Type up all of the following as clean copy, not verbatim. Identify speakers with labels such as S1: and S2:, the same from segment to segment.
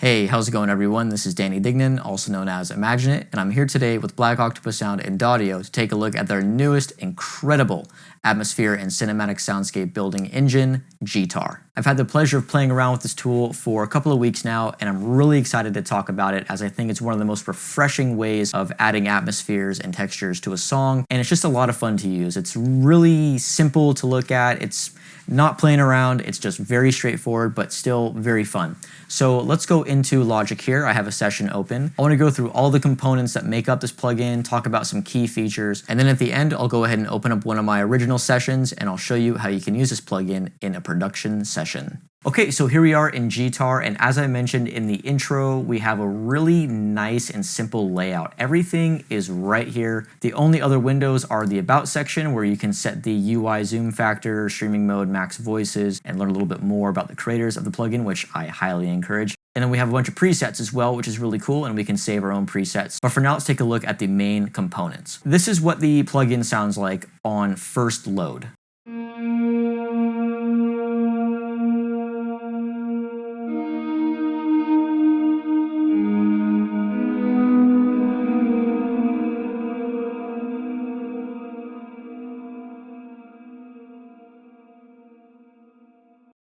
S1: Hey, how's it going everyone? This is Danny Dignan, also known as Imagine It, and I'm here today with Black Octopus Sound and Audio to take a look at their newest incredible atmosphere and cinematic soundscape building engine, G-Tar. I've had the pleasure of playing around with this tool for a couple of weeks now, and I'm really excited to talk about it as I think it's one of the most refreshing ways of adding atmospheres and textures to a song, and it's just a lot of fun to use. It's really simple to look at. It's not playing around, it's just very straightforward, but still very fun. So let's go into Logic here. I have a session open. I want to go through all the components that make up this plugin, talk about some key features, and then at the end, I'll go ahead and open up one of my original sessions and I'll show you how you can use this plugin in a production session. Okay, so here we are in G-Tar, and as I mentioned in the intro, we have a really nice and simple layout. Everything is right here. The only other windows are the About section, where you can set the UI zoom factor, streaming mode, max voices, and learn a little bit more about the creators of the plugin, which I highly encourage. And then we have a bunch of presets as well, which is really cool, and we can save our own presets. But for now, let's take a look at the main components. This is what the plugin sounds like on first load.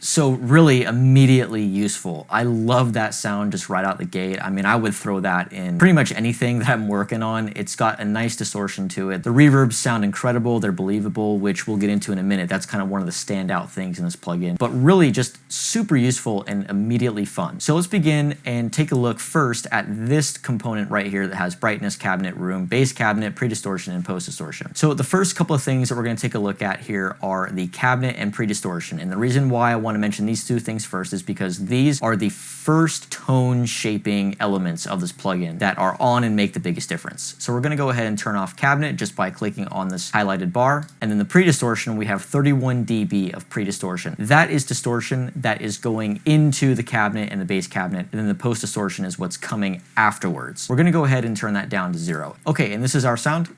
S1: So really immediately useful. I love that sound just right out the gate. I mean, I would throw that in pretty much anything that I'm working on. It's got a nice distortion to it. The reverbs sound incredible. They're believable, which we'll get into in a minute. That's kind of one of the standout things in this plugin, but really just super useful and immediately fun. So let's begin and take a look first at this component right here that has brightness, cabinet, room, bass cabinet, pre-distortion, and post-distortion. So the first couple of things that we're going to take a look at here are the cabinet and pre-distortion. And the reason why I want to mention these two things first is because these are the first tone shaping elements of this plugin that are on and make the biggest difference. So we're going to go ahead and turn off cabinet just by clicking on this highlighted bar. And then the pre-distortion, we have 31 dB of pre-distortion. That is distortion that is going into the cabinet and the bass cabinet, and then the post-distortion is what's coming afterwards. We're going to go ahead and turn that down to 0. Okay, and this is our sound.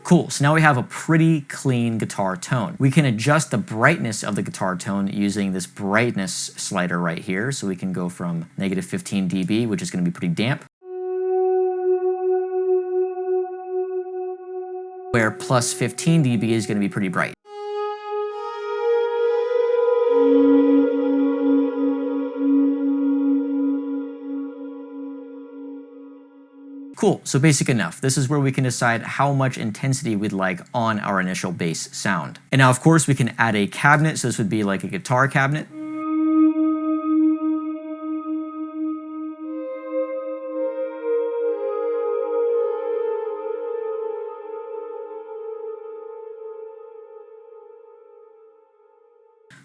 S1: Cool, so now we have a pretty clean guitar tone. We can adjust the brightness of the guitar tone using this brightness slider right here. So we can go from -15 dB, which is going to be pretty damp, where +15 dB is going to be pretty bright. Cool, so basic enough. This is where we can decide how much intensity we'd like on our initial bass sound. And now, of course, we can add a cabinet, so this would be like a guitar cabinet.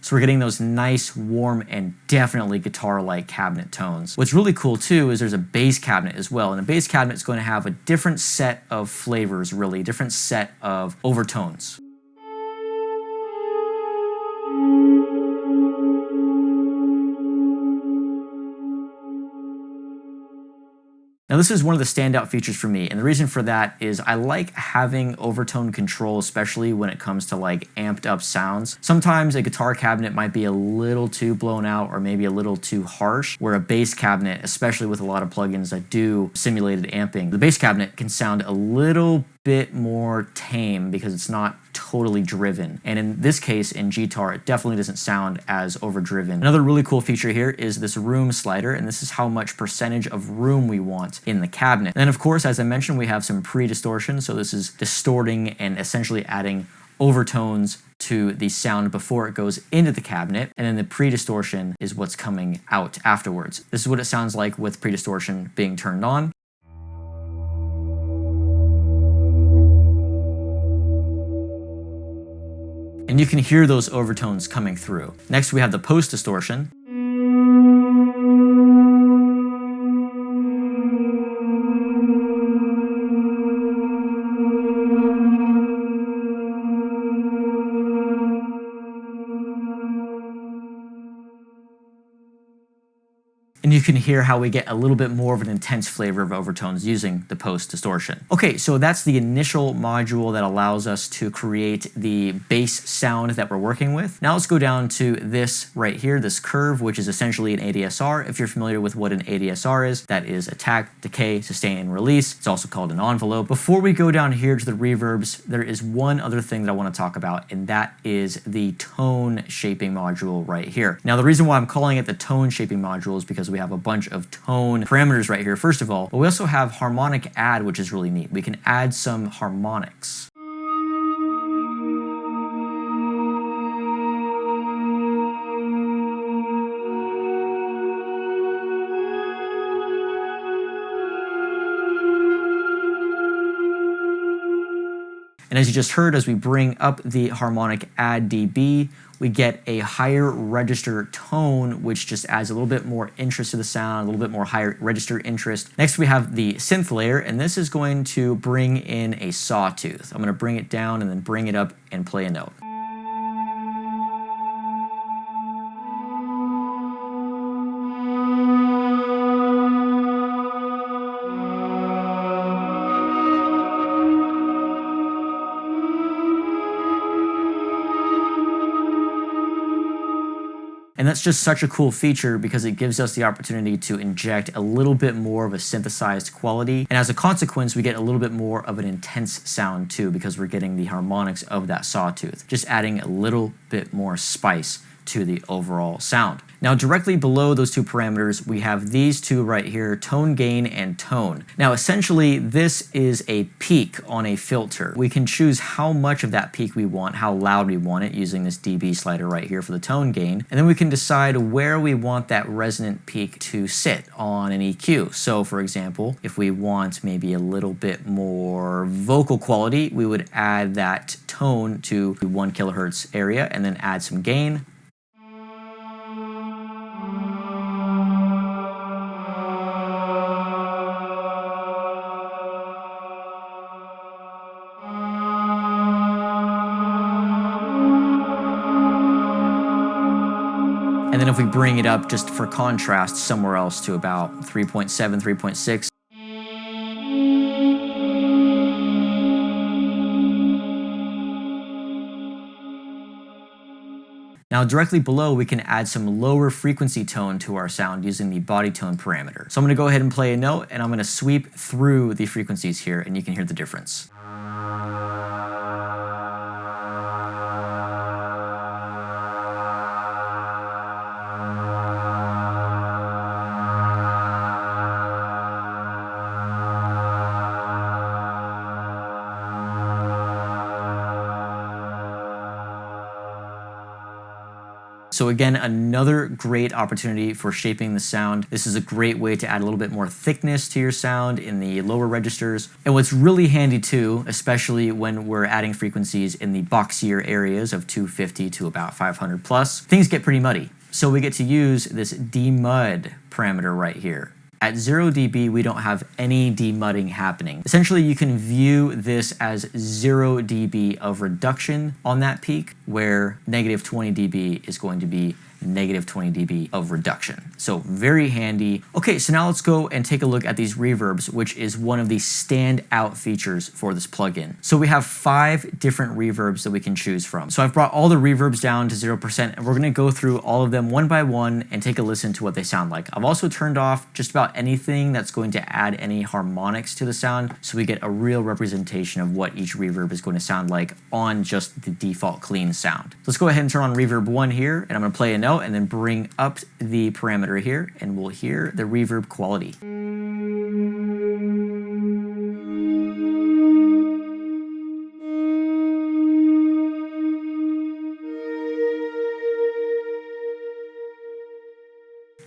S1: So we're getting those nice, warm, and definitely guitar-like cabinet tones. What's really cool too is there's a bass cabinet as well, and the bass cabinet is going to have a different set of flavors, really, different set of overtones. Now this is one of the standout features for me, and the reason for that is I like having overtone control, especially when it comes to like amped up sounds. Sometimes a guitar cabinet might be a little too blown out or maybe a little too harsh, where a bass cabinet, especially with a lot of plugins that do simulated amping, the bass cabinet can sound a little bit more tame because it's not totally driven. And in this case, in G-Tar, it definitely doesn't sound as overdriven. Another really cool feature here is this room slider, and this is how much percentage of room we want in the cabinet. And then of course, as I mentioned, we have some pre-distortion, so this is distorting and essentially adding overtones to the sound before it goes into the cabinet, and then the pre-distortion is what's coming out afterwards. This is what it sounds like with pre-distortion being turned on. And you can hear those overtones coming through. Next, we have the post-distortion. And And you can hear how we get a little bit more of an intense flavor of overtones using the post distortion. Okay, so that's the initial module that allows us to create the bass sound that we're working with. Now let's go down to this right here, this curve, which is essentially an ADSR. If you're familiar with what an ADSR is, that is attack, decay, sustain, and release. It's also called an envelope. Before we go down here to the reverbs, there is one other thing that I want to talk about, and that is the tone shaping module right here. Now, the reason why I'm calling it the tone shaping module is because we have a bunch of tone parameters right here, first of all, but we also have harmonic add, which is really neat. We can add some harmonics. And as you just heard, as we bring up the harmonic add dB, we get a higher register tone, which just adds a little bit more interest to the sound, a little bit more higher register interest. Next, we have the synth layer, and this is going to bring in a sawtooth. I'm going to bring it down and then bring it up and play a note. And that's just such a cool feature because it gives us the opportunity to inject a little bit more of a synthesized quality. And as a consequence, we get a little bit more of an intense sound too, because we're getting the harmonics of that sawtooth, just adding a little bit more spice to the overall sound. Now, directly below those two parameters, we have these two right here, tone gain and tone. Now, essentially, this is a peak on a filter. We can choose how much of that peak we want, how loud we want it, using this dB slider right here for the tone gain. And then we can decide where we want that resonant peak to sit on an EQ. So, for example, if we want maybe a little bit more vocal quality, we would add that tone to 1 kilohertz area and then add some gain. And then if we bring it up just for contrast somewhere else to about 3.7, 3.6. Now directly below, we can add some lower frequency tone to our sound using the body tone parameter. So I'm going to go ahead and play a note, and I'm going to sweep through the frequencies here, and you can hear the difference. So again, another great opportunity for shaping the sound. This is a great way to add a little bit more thickness to your sound in the lower registers. And what's really handy too, especially when we're adding frequencies in the boxier areas of 250 to about 500 plus, things get pretty muddy. So we get to use this demud parameter right here. At 0 dB, we don't have any demudding happening. Essentially, you can view this as 0 dB of reduction on that peak, where negative 20 dB is going to be negative 20 dB of reduction. So very handy. Okay, so now let's go and take a look at these reverbs, which is one of the standout features for this plugin. So we have 5 different reverbs that we can choose from. So I've brought all the reverbs down to 0%, and we're gonna go through all of them one by one and take a listen to what they sound like. I've also turned off just about anything that's going to add any harmonics to the sound, so we get a real representation of what each reverb is going to sound like on just the default clean sound. Let's go ahead and turn on reverb 1 here, and I'm gonna play a note and then bring up the parameter here, and we'll hear the reverb quality.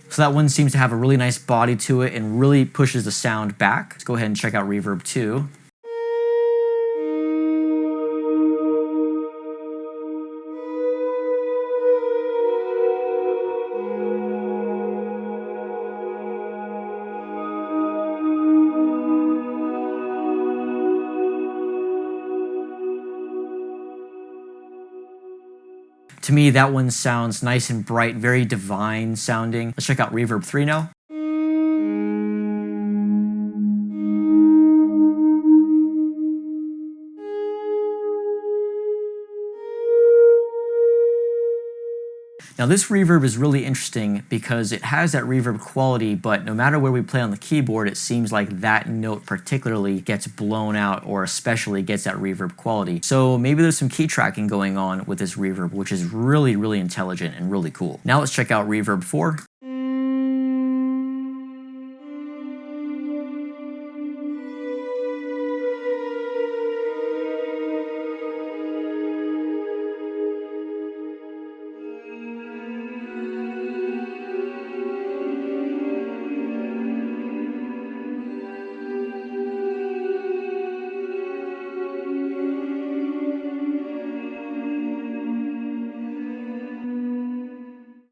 S1: So that one seems to have a really nice body to it and really pushes the sound back. Let's go ahead and check out reverb 2. To me, that one sounds nice and bright, very divine sounding. Let's check out reverb 3 now. Now this reverb is really interesting because it has that reverb quality, but no matter where we play on the keyboard, it seems like that note particularly gets blown out or especially gets that reverb quality. So maybe there's some key tracking going on with this reverb, which is really, really intelligent and really cool. Now let's check out reverb 4.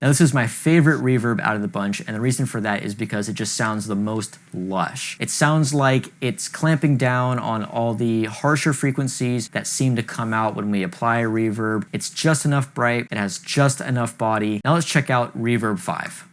S1: Now this is my favorite reverb out of the bunch, and the reason for that is because it just sounds the most lush. It sounds like it's clamping down on all the harsher frequencies that seem to come out when we apply a reverb. It's just enough bright, it has just enough body. Now let's check out reverb 5.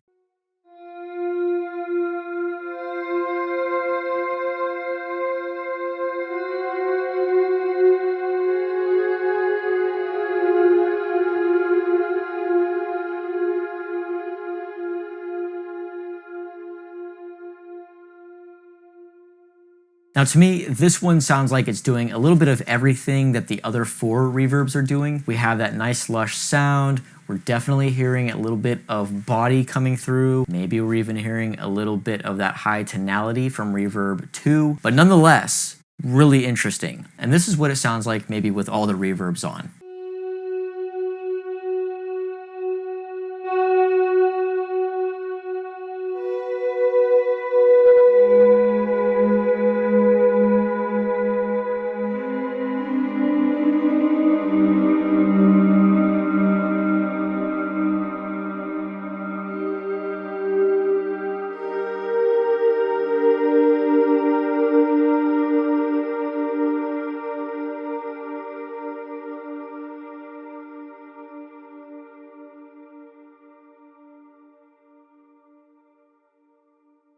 S1: Now to me, this one sounds like it's doing a little bit of everything that the other 4 reverbs are doing. We have that nice lush sound. We're definitely hearing a little bit of body coming through. Maybe we're even hearing a little bit of that high tonality from reverb 2, but nonetheless, really interesting. And this is what it sounds like maybe with all the reverbs on.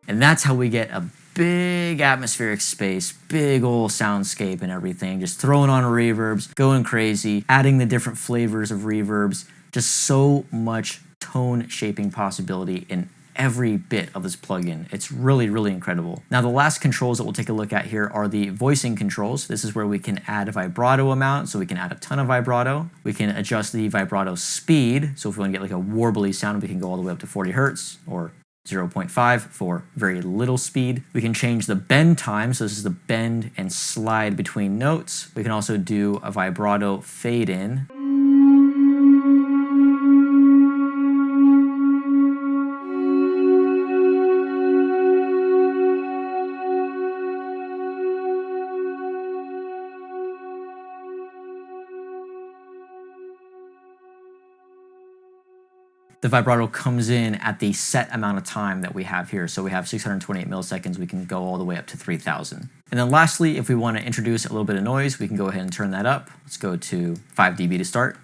S1: And that's how we get a big atmospheric space, big old soundscape and everything, just throwing on reverbs, going crazy, adding the different flavors of reverbs, just so much tone shaping possibility in every bit of this plugin. It's really, really incredible. Now the last controls that we'll take a look at here are the voicing controls. This is where we can add a vibrato amount, so we can add a ton of vibrato. We can adjust the vibrato speed, so if we want to get like a warbly sound, we can go all the way up to 40 hertz or 0.5 for very little speed. We can change the bend time, so this is the bend and slide between notes. We can also do a vibrato fade in. The vibrato comes in at the set amount of time that we have here. So we have 628 milliseconds, we can go all the way up to 3000. And then lastly, if we want to introduce a little bit of noise, we can go ahead and turn that up. Let's go to 5 dB to start.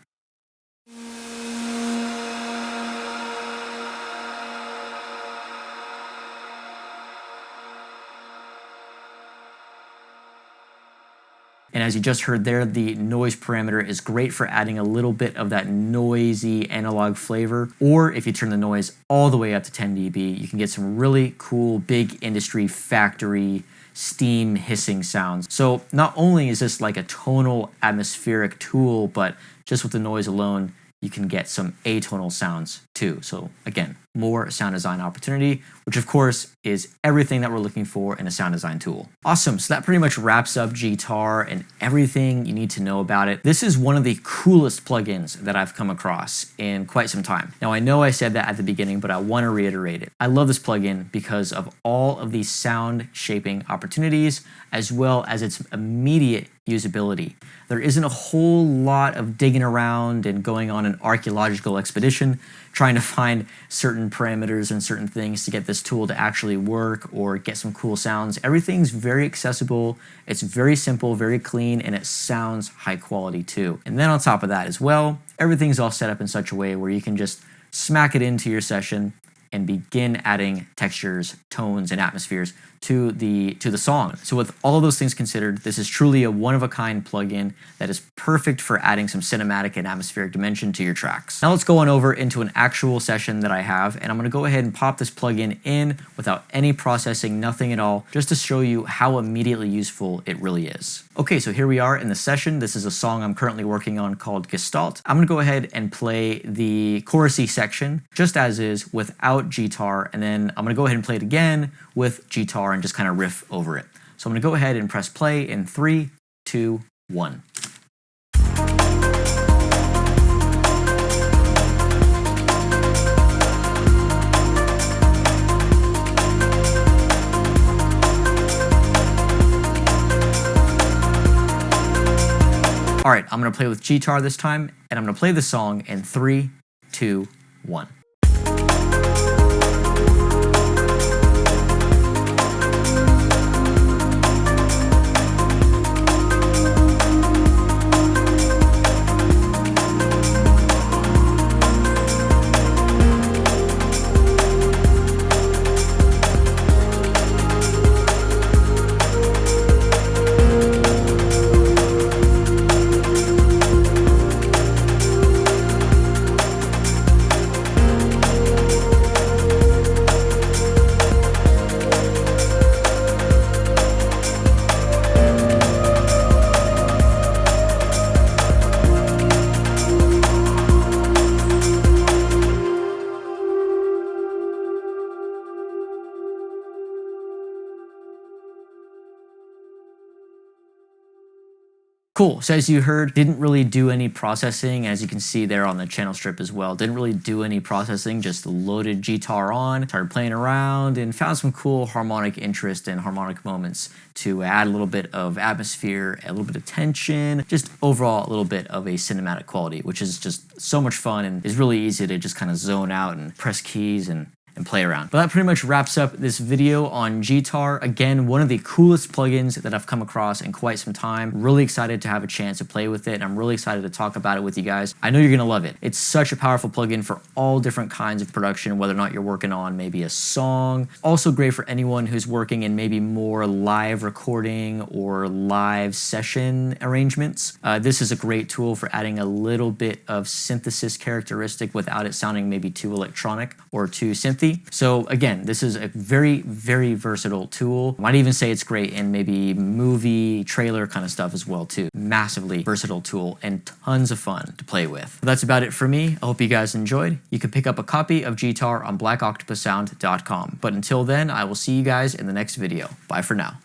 S1: And as you just heard there, the noise parameter is great for adding a little bit of that noisy analog flavor. Or if you turn the noise all the way up to 10 dB, you can get some really cool, big industry factory steam hissing sounds. So not only is this like a tonal atmospheric tool, but just with the noise alone, you can get some atonal sounds too. So again, more sound design opportunity, which of course is everything that we're looking for in a sound design tool. Awesome, so that pretty much wraps up Guitar and everything you need to know about it. This is one of the coolest plugins that I've come across in quite some time. Now I know I said that at the beginning, but I want to reiterate it. I love this plugin because of all of these sound shaping opportunities, as well as its immediate usability. There isn't a whole lot of digging around and going on an archaeological expedition trying to find certain parameters and certain things to get this tool to actually work or get some cool sounds. Everything's very accessible, it's very simple, very clean, and it sounds high quality too. And then on top of that as well, everything's all set up in such a way where you can just smack it into your session, and begin adding textures, tones, and atmospheres to the song. So with all of those things considered, this is truly a one-of-a-kind plugin that is perfect for adding some cinematic and atmospheric dimension to your tracks. Now let's go on over into an actual session that I have, and I'm going to go ahead and pop this plugin in without any processing, nothing at all, just to show you how immediately useful it really is. Okay, so here we are in the session. This is a song I'm currently working on called Gestalt. I'm going to go ahead and play the chorusy section just as is without guitar, and then I'm going to go ahead and play it again with guitar and just kind of riff over it. So I'm going to go ahead and press play in 3, 2, 1. All right, I'm going to play with guitar this time, and I'm going to play the song in 3, 2, 1. Cool, so as you heard, didn't really do any processing, as you can see there on the channel strip as well. Didn't really do any processing, just loaded guitar on, started playing around, and found some cool harmonic interest and harmonic moments to add a little bit of atmosphere, a little bit of tension, just overall a little bit of a cinematic quality, which is just so much fun and is really easy to just kind of zone out and press keys and play around. But that pretty much wraps up this video on guitar. Again, one of the coolest plugins that I've come across in quite some time. Really excited to have a chance to play with it, and I'm really excited to talk about it with you guys. I know you're gonna love it. It's such a powerful plugin for all different kinds of production, whether or not you're working on maybe a song. Also great for anyone who's working in maybe more live recording or live session arrangements. This is a great tool for adding a little bit of synthesis characteristic without it sounding maybe too electronic or too synthy. So again, this is a very, very versatile tool. Might even say it's great in maybe movie trailer kind of stuff as well too. Massively versatile tool and tons of fun to play with. But that's about it for me. I hope you guys enjoyed. You can pick up a copy of Guitar on blackoctopussound.com. But until then, I will see you guys in the next video. Bye for now.